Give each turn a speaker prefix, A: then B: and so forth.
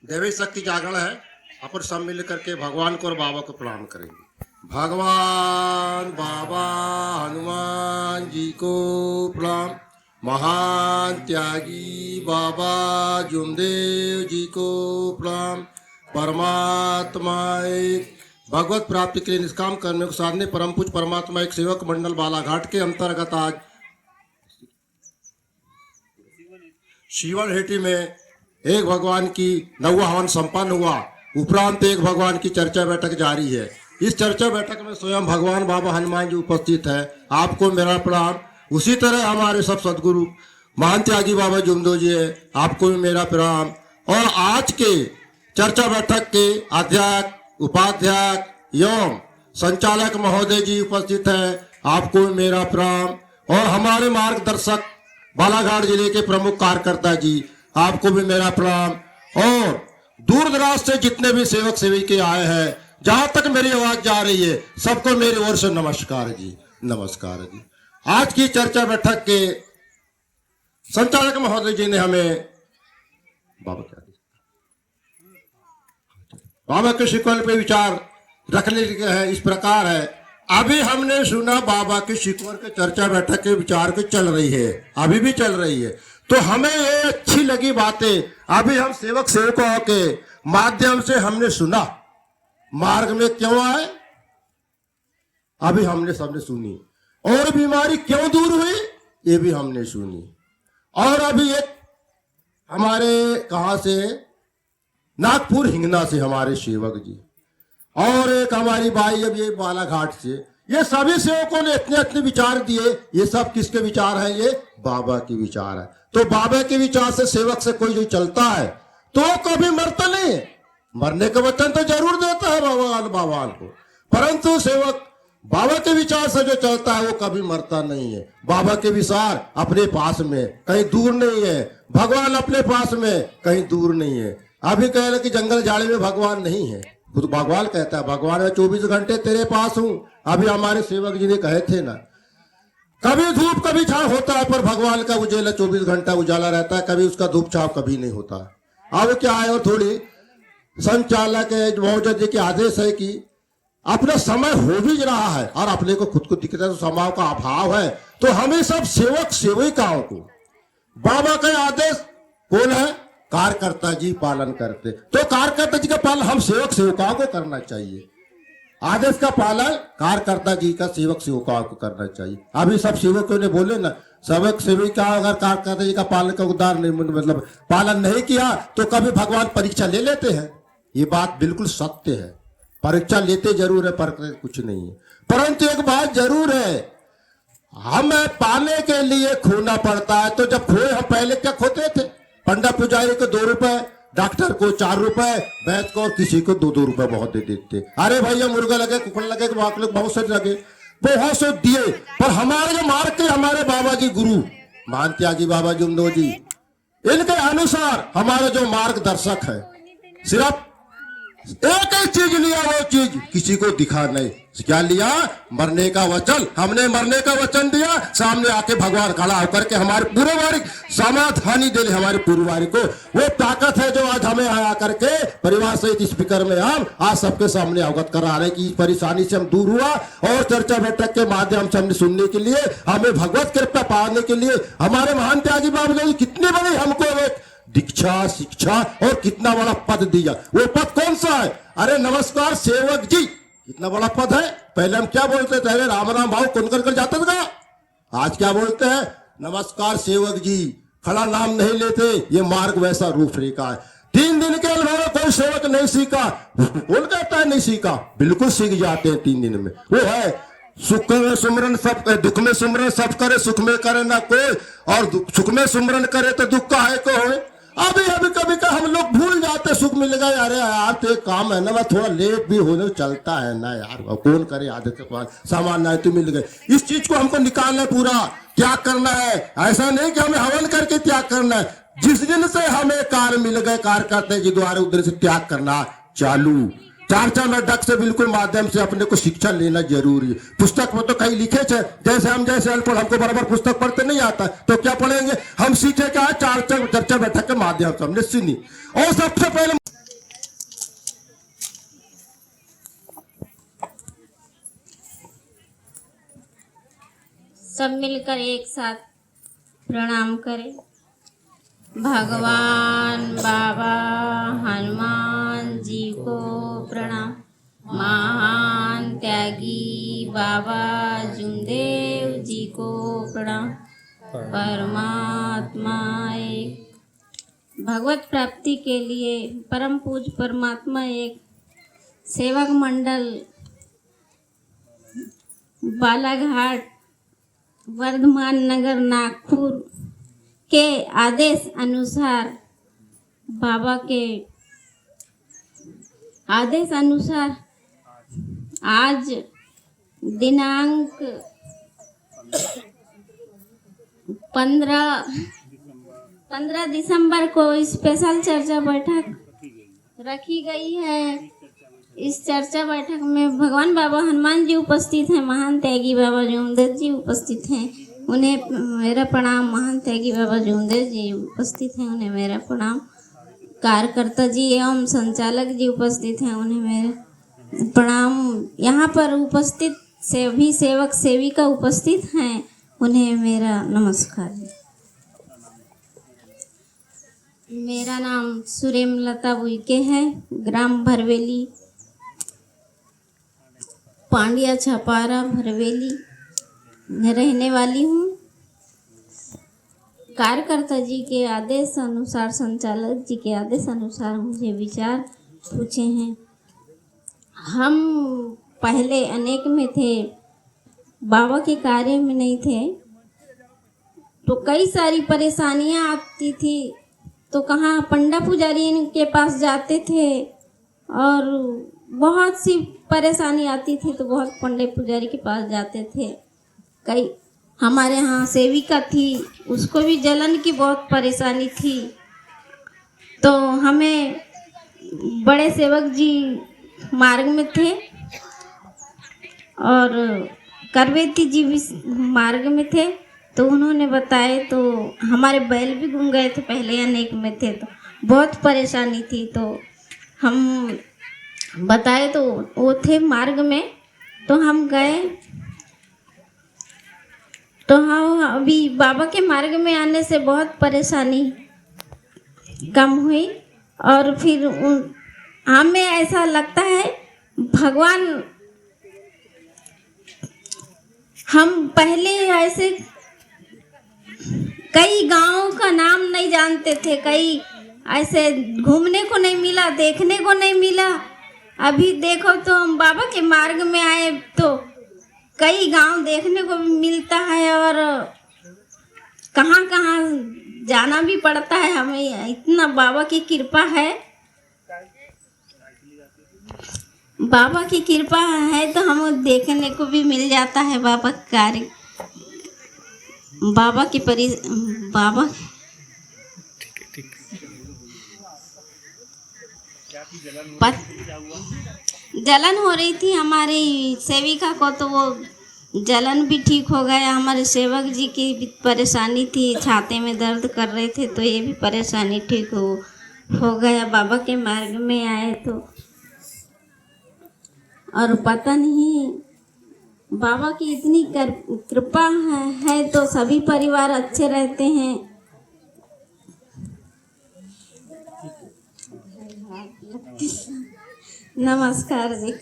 A: देवी शक्ति जागरण है। अपन सब मिल करके भगवान को और बाबा को प्रणाम करेंगे। भगवान बाबा हनुमान जी को प्रणाम। महान त्यागी बाबा जुमदेव जी को प्रणाम। परमात्मा एक भगवत प्राप्ति के लिए निष्काम कर्म को साधने परम पूज्य परमात्मा एक सेवक मंडल बालाघाट के अंतर्गत आज शिवनहेटी में एक भगवान की नौवा हवन संपन्न हुआ। उपरांत एक भगवान की चर्चा बैठक जारी है। इस चर्चा बैठक में स्वयं भगवान बाबा हनुमान जी उपस्थित है। आपको मेरा प्रणाम। उसी तरह हमारे सब सदगुरु महान त्यागी बाबा जुमदेव जी है, आपको भी मेरा प्रणाम। और आज के चर्चा बैठक के अध्यक्ष उपाध्यक्ष एवं संचालक महोदय जी उपस्थित है, आपको भी मेरा प्रणाम। और हमारे मार्गदर्शक बालाघाट जिले के प्रमुख कार्यकर्ता जी, आपको भी मेरा प्रणाम। और दूर दराज से जितने भी सेवक सेविके आए हैं, जहां तक मेरी आवाज जा रही है, सबको मेरी ओर से नमस्कार जी, नमस्कार जी। आज की चर्चा बैठक के संचालक महोदय जी ने हमें बाबा के शिकवल पे विचार रखने के है। इस प्रकार है, अभी हमने सुना बाबा के शिकवल के चर्चा बैठक के विचार के चल रही है, अभी भी चल रही है। तो हमें ये अच्छी लगी बातें अभी हम सेवक सेवकों के माध्यम से हमने सुना। मार्ग में क्यों आए अभी हमने सबने सुनी, और बीमारी क्यों दूर हुई ये भी हमने सुनी। और अभी एक हमारे कहां से नागपुर हिंगना से हमारे सेवक जी, और एक हमारी भाई अब ये बालाघाट से, ये सभी सेवकों ने इतने इतने विचार दिए। ये सब किसके विचार हैं? ये बाबा के विचार है। तो बाबा के विचार से सेवक से कोई जो चलता है तो कभी मरता नहीं है। मरने का वचन तो जरूर देता है बाबा को, परंतु सेवक बाबा के विचार से जो चलता है वो कभी मरता नहीं है। बाबा के विचार अपने पास में, कहीं दूर नहीं है। भगवान अपने पास में, कहीं दूर नहीं है। अभी कह रहे कि जंगल झाड़ी में भगवान नहीं है, खुद भगवान कहता है भगवान मैं 24 घंटे तेरे पास हूं। अभी हमारे सेवक जी ने कहे थे ना, कभी धूप कभी छाव होता है, पर भगवान का उजाला 24 घंटा उजाला रहता है, कभी उसका धूप छाव कभी नहीं होता। अब क्या है, और थोड़ी संचालक महोदय जी के आदेश है कि अपना समय हो भी रहा है और अपने को खुद को दिखता है, तो समय का अभाव है। तो हमें सब सेवक सेविकाओं को बाबा का आदेश कौन है? कार्यकर्ता जी पालन करते। तो कार्यकर्ता जी का पालन हम सेवक सेविकाओं को करना चाहिए। आदेश का पालन कार्यकर्ता जी का सेवक सेविकाओं को करना चाहिए। अभी सब सेवकों ने बोले ना, सेवक सेविका अगर कार्यकर्ता जी का पालन का उदार नहीं, मतलब पालन नहीं किया तो कभी भगवान परीक्षा ले लेते हैं। ये बात बिल्कुल सत्य है, परीक्षा लेते जरूर है, पर कुछ नहीं है। परंतु एक बात जरूर है, हमें पाने के लिए खोना पड़ता है। तो जब खोए हम पहले क्या खोते थे? पंडा पुजारी को 2 रुपए, डॉक्टर को 4 रुपए, वैद्य को और किसी को 2-2 रुपए बहुत दे देते। अरे भैया मुर्गा लगे, कुकड़ लगे, बहुत से लगे, बहुत से दिए। पर हमारे जो मार्ग के हमारे बाबा जी गुरु महान त्यागी बाबा जुमदेव जी, इनके अनुसार हमारे जो मार्गदर्शक है, सिर्फ एक ही चीज लिया, वो चीज किसी को दिखा नहीं। क्या लिया? मरने का वचन। हमने मरने का वचन दिया, सामने आके भगवान खड़ा होकर के हमारे पूर्ववारी समाधानी दे हमारे पूर्ववारी को। वो ताकत है जो आज हमें आया करके परिवार सहित स्पीकर में हम आज सबके सामने अवगत करा रहे कि इस परेशानी से हम दूर हुआ। और चर्चा बैठक के माध्यम से हमने सुनने के लिए, हमें भगवत कृपा पाने के लिए हमारे महान त्यागी बाबा जी कितने बड़े हमको एक दीक्षा शिक्षा और कितना बड़ा पद दिया। वो पद कौन सा है? अरे नमस्कार सेवक जी, कितना बड़ा पद है। पहले हम क्या बोलते थे? अरे राम राम भाव कौन कर जाता था। आज क्या बोलते हैं? नमस्कार सेवक जी, खड़ा नाम नहीं लेते। ये मार्ग वैसा रूपरेखा है। 3 दिन के अनुभव में कोई सेवक नहीं सीखा, कौन कहता है नहीं सीखा? बिल्कुल सीख जाते हैं 3 दिन में। वो है सुख में सुमरन सब, दुख में सुमरन सब करे, सुख में करे ना कोई, और सुख में सुमरन करे तो दुख का है को हो। अभी अभी कभी का हम लोग भूल जाते, सुख मिल गए, अरे यार तो एक काम है ना, मैं थोड़ा लेट भी होने चलता है ना यार, कौन करे, आदत के पास सामान ना तो मिल गए। इस चीज को हमको निकालना, पूरा त्याग करना है। ऐसा नहीं कि हमें हवन करके त्याग करना है। जिस दिन से हमें कार्य मिल गए कार्यकर्ता जी द्वारा, उस दिन से त्याग करना चालू। चर्चा में डक से बिल्कुल माध्यम से अपने को शिक्षा लेना जरूरी है। पुस्तक में तो कहीं लिखे थे, जैसे हम जैसे अनपढ़, हमको बराबर पुस्तक पढ़ते नहीं आता, तो क्या पढ़ेंगे हम? सीखे क्या? चर्चा बैठक के माध्यम से हमने सुनी। और सबसे पहले
B: सब मिलकर एक साथ प्रणाम करें। भगवान बाबा हनुमान जी को प्रणाम। महान त्यागी बाबा जुमदेव जी को प्रणाम। परमात्मा एक। भगवत प्राप्ति के लिए परम पूज्य परमात्मा एक सेवक मंडल बालाघाट वर्धमान नगर नागपुर के आदेश अनुसार, बाबा के आदेश अनुसार आज दिनांक 15 दिसंबर को स्पेशल चर्चा बैठक रखी गई है। इस चर्चा बैठक में भगवान बाबा हनुमान जी उपस्थित हैं, महान त्यागी बाबा जुमदेव जी उपस्थित हैं, उन्हें मेरा प्रणाम। महान त्यागी बाबा जुमदेव जी उपस्थित हैं, उन्हें मेरा प्रणाम। कार्यकर्ता जी एवं संचालक जी उपस्थित हैं, उन्हें मेरा प्रणाम। यहाँ पर उपस्थित सभी सेवक सेविका उपस्थित हैं, उन्हें मेरा नमस्कार। मेरा नाम सुरेम लता बुइके है, ग्राम भरवेली, पांडिया छपारा भरवेली में रहने वाली हूँ। कार्यकर्ता जी के आदेश अनुसार, संचालक जी के आदेश अनुसार मुझे विचार पूछे हैं। हम पहले अनेक में थे, बाबा के कार्य में नहीं थे, तो कई सारी परेशानियाँ आती थी। तो कहाँ पंडा पुजारी के पास जाते थे और बहुत सी परेशानी आती थी, तो बहुत पंडे पुजारी के पास जाते थे। कई हमारे यहाँ सेविका थी, उसको भी जलन की बहुत परेशानी थी। तो हमें बड़े सेवक जी मार्ग में थे और करवेती जी भी मार्ग में थे, तो उन्होंने बताए। तो हमारे बैल भी घूम गए थे, पहले अनेक में थे तो बहुत परेशानी थी। तो हम बताए तो वो थे मार्ग में, तो हम गए। तो हाँ, अभी बाबा के मार्ग में आने से बहुत परेशानी कम हुई। और फिर हमें ऐसा लगता है भगवान, हम पहले ऐसे कई गांवों का नाम नहीं जानते थे, कई ऐसे घूमने को नहीं मिला, देखने को नहीं मिला। अभी देखो तो हम बाबा के मार्ग में आए तो कई गांव देखने को भी मिलता है और कहाँ कहाँ जाना भी पड़ता है हमें। इतना बाबा की कृपा है, बाबा की कृपा है तो हम देखने को भी मिल जाता है बाबा का कार्य। बाबा की बाबा जलन हो रही थी हमारी सेविका को, तो वो जलन भी ठीक हो गया। हमारे सेवक जी की भी परेशानी थी, छाते में दर्द कर रहे थे, तो ये भी परेशानी ठीक हो गया। बाबा के मार्ग में आए तो, और पता नहीं बाबा की इतनी कृपा है तो सभी परिवार अच्छे रहते हैं। नमस्कार जी।